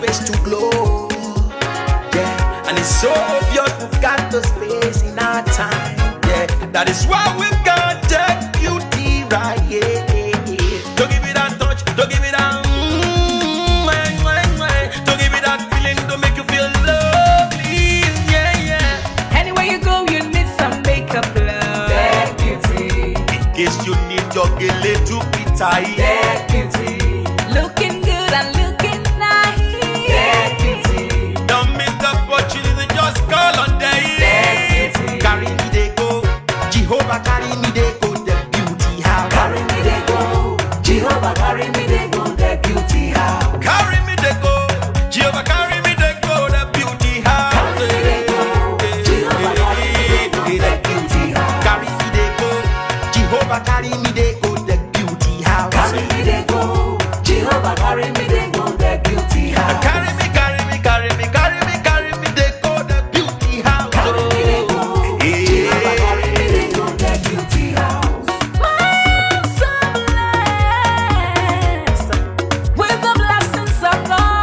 face to glow. Yeah, and it's so obvious we've got the space in our time. Yeah, that is why we've got that beauty right. Yeah, don't give it that touch, don't give it that. Don't give it that feeling, don't make you feel lovely. Yeah, yeah. Anywhere you go, you need some makeup, love. That beauty. In case you need your Gele to be tight. That beauty. Looking good and looking nice. That beauty. Don't miss the opportunity, just call on day. That beauty. Carry me they go, Jehovah carry me they go, the beauty house. Carry me they go, Jehovah carry me they go, the beauty house. Carry me they go, Jehovah carry me they go, the beauty house. Carry me they go, Jehovah carry me they go, the beauty house. Carry me they go, Jehovah carry me they go, the beauty house. Carry me they go, Jehovah carry me they go, the beauty house. Carry me, carry me, carry me, carry me, carry me they go, the beauty house. Carry me they go, Jehovah carry me they go, the beauty house. I'm so blessed with the blessings of God.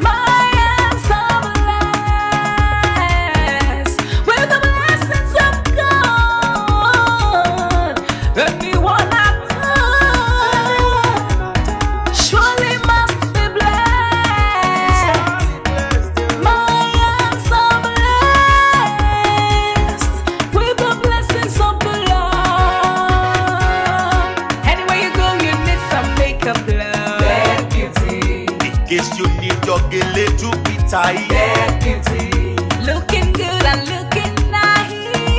I'm so blessed with the blessings of God. Anyone I touch surely must be blessed. I am so blessed with the blessings of the Lord. Anywhere you go, you need some makeup, love. That beauty. In case you need your Gele to be tight. That beauty. Looking good and looking nice.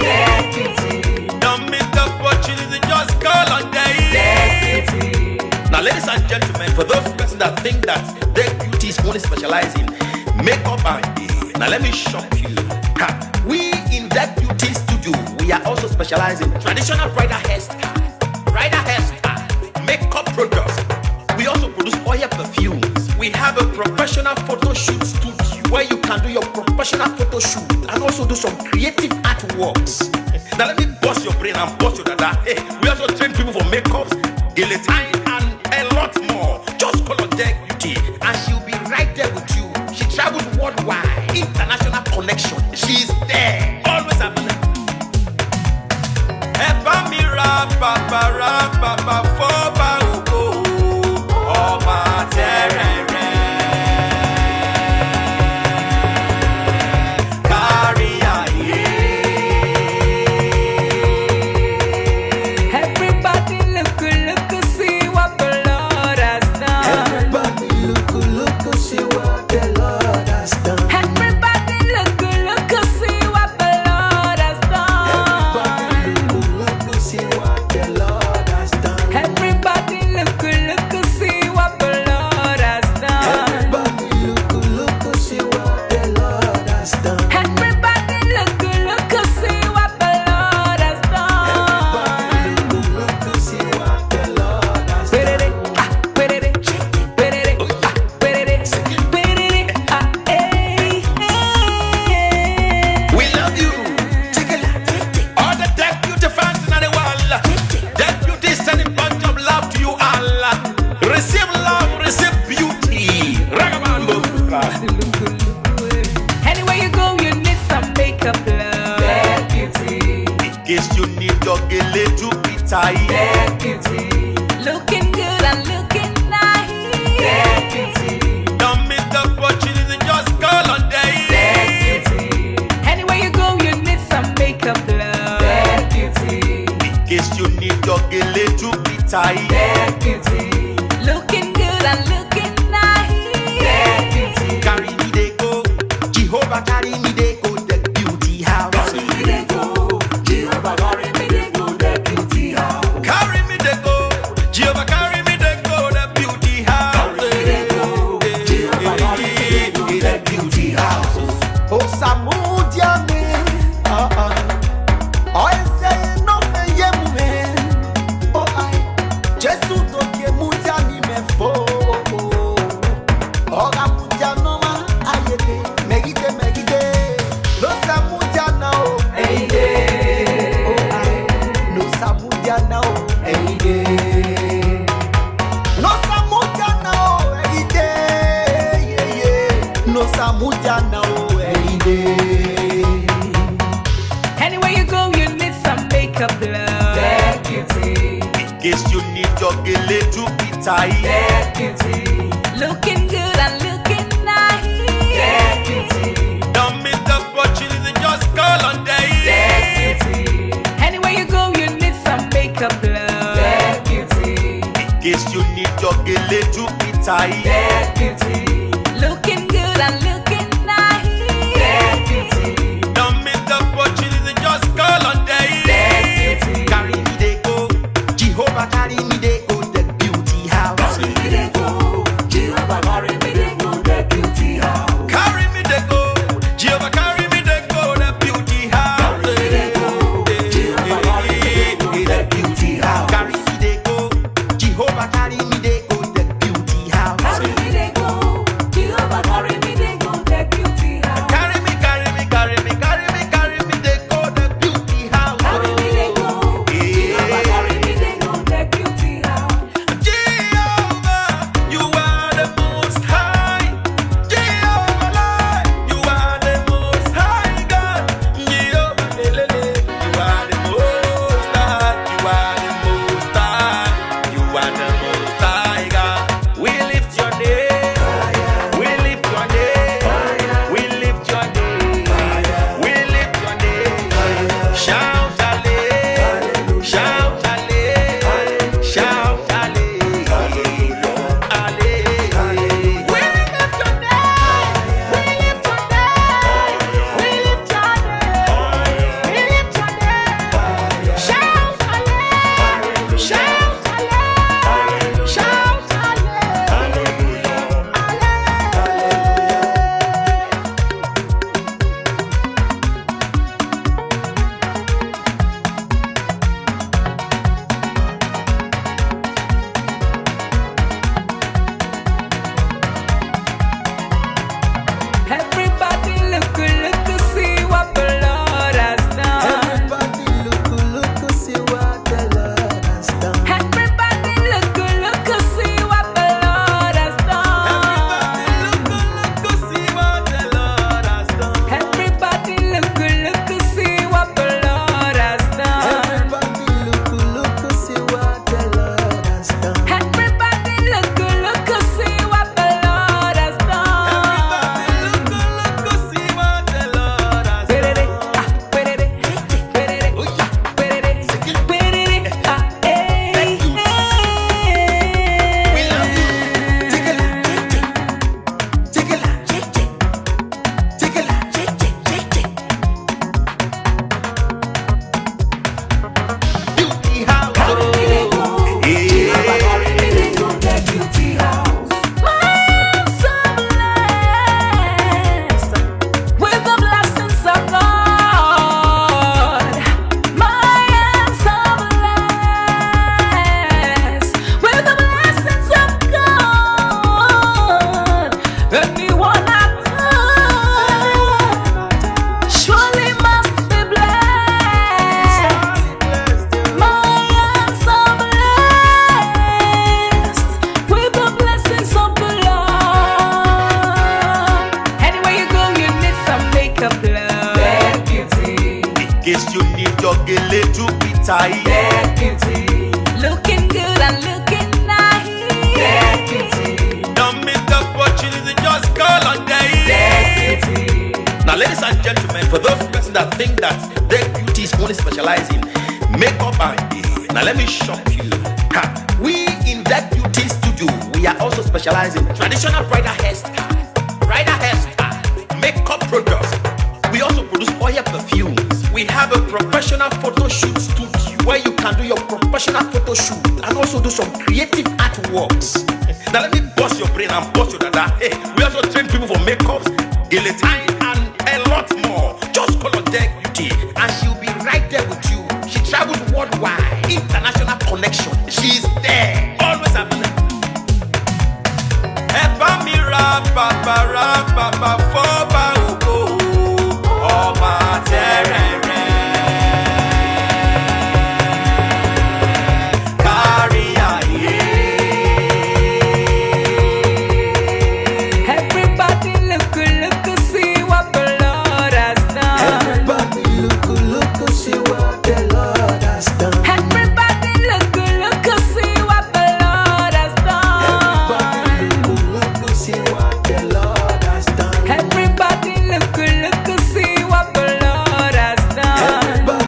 That beauty. Don't miss the opportunity, just call on day. That beauty. Now, ladies and gentlemen, for those persons that think that their beauty is only specialized in makeup and hair, now let me shock you. Ha, we in that beauty studio, we are also specialized in traditional bridal hairstyle, makeup products. We also produce oil perfumes. We have a professional photo shoot studio where you can do your professional photo shoot and also do some creative artworks. Now let me bust your brain and bust your dada. Hey, we also train people for makeup, guillotine, and a lot more. Just call on Deck Beauty and she'll be right there with you. She travels worldwide, international connection. She's there, always available. Epa mi ra papa foba ugo, oba terere. Carry aye. Everybody look, see what the Lord has done. Everybody look, see what the Lord has done. Everybody look, see what the Lord has done. Everybody look, see what the Lord has done. Everybody look, see what the Lord has done. Everybody look, see what the Lord has done. Everybody look, see what the Lord has done. Look, see what the Lord has done. We love you. All the Deck Beauty fans in the world. Deck Beauty is sending bunch of love to you all. Receive love, receive beauty. Ragamuffin. Anywhere you go, you need some makeup, love. That beauty. In case you need your Gele to be tight. That beauty. Looking good and looking nice. That beauty. Don't miss the opportunity, just call on day. That beauty. Anywhere you go, you need some makeup, love. That beauty. In case you need your Gele to be tight. That beauty. Looking good and looking nice. That beauty. Carry me they go, Jehovah carry me they go, the beauty house. Carry me they go, Jehovah carry me they go, the beauty house. Carry me they go, Jehovah carry me they go, the beauty house. Carry me they go, Jehovah carry me they go, the beauty house. Oh, Samudia me, oh, say no me yemume, oh I, Jesus don't yemudia ni me fo, oh, Gamudia no ma. case you need your Gele to be tight. Get beauty. Looking good and looking nice. Get beauty. Don't miss the opportunity, just call on day. Get beauty. Anywhere you go, you need some makeup, love. Get beauty. In case you need your Gele to be tight. Get beauty. Looking good and looking nice. Get beauty. Don't miss the opportunity, just call on day. Get beauty. Carry me they go, Jehovah carry me they go, the beauty house. Carry me they go. Jehovah carry me they go. The beauty house. Carry me they go, Jehovah carry me they go, the beauty house. Carry me they go. Jehovah carry me they go. The beauty house. Carry me they go, Jehovah carry me they go, the beauty house. Carry me they go. Jehovah carry me they go. The beauty house. Carry me, carry me, carry me, carry me, carry me they go, the beauty house. Carry me they go. Jehovah carry me they go. The beauty house. Jehovah, you are the most high. Jehovah, you are the most high God. Jehovah, you are the most high. You are the most high. You are the most high God. We lift your name. We lift your name. We lift your name. We lift your name. Shout hallelujah. Shout hallelujah. Shout hallelujah. Hallelujah. We lift your name. We lift your name. We lift your name. We lift your name. Shout hallelujah. Shout hallelujah. Shout hallelujah. Everybody look to see what the Lord has done. Everybody look, see what the Lord has done. Everybody look to see what the Lord has done. Look, see what the Lord has done. Everybody look to see what the Lord has done. Everybody look, see what the Lord has done. Everybody look to see what the Lord has done. Look, see what the Lord has Perere, done. ah, perere, perere, ah, perere, perere, ah, eh, We love you. Take a look, take a look, take a look, Beauty house. Carry me they go. Jehovah carry me they go. The beauty house. I'm so blessed with the blessings of God. My hands are blessed with the blessings of God. Anyone I touch surely must be blessed. My hands are blessed with the blessings of the Lord. Anywhere you go, you need some makeup, love. Get beauty. In case you need your Gele to be tight. Get beauty. Looking good and looking nice. Get beauty. Don't miss the opportunity, just call on day. Get beauty. Now, ladies and gentlemen, for those persons that think that their beauty is only specialized in makeup and hair, now let me shock you. Ha. We in that beauty studio, we are also specialized in traditional bridal hairstyle, makeup products. We also produce oil perfumes. We have a professional photo shoot studio where you can do your professional photo shoot and also do some creative artworks. Now let me bust your brain and bust your dada. Hey, we also train people for makeups, Gele time, and a lot more. Just call on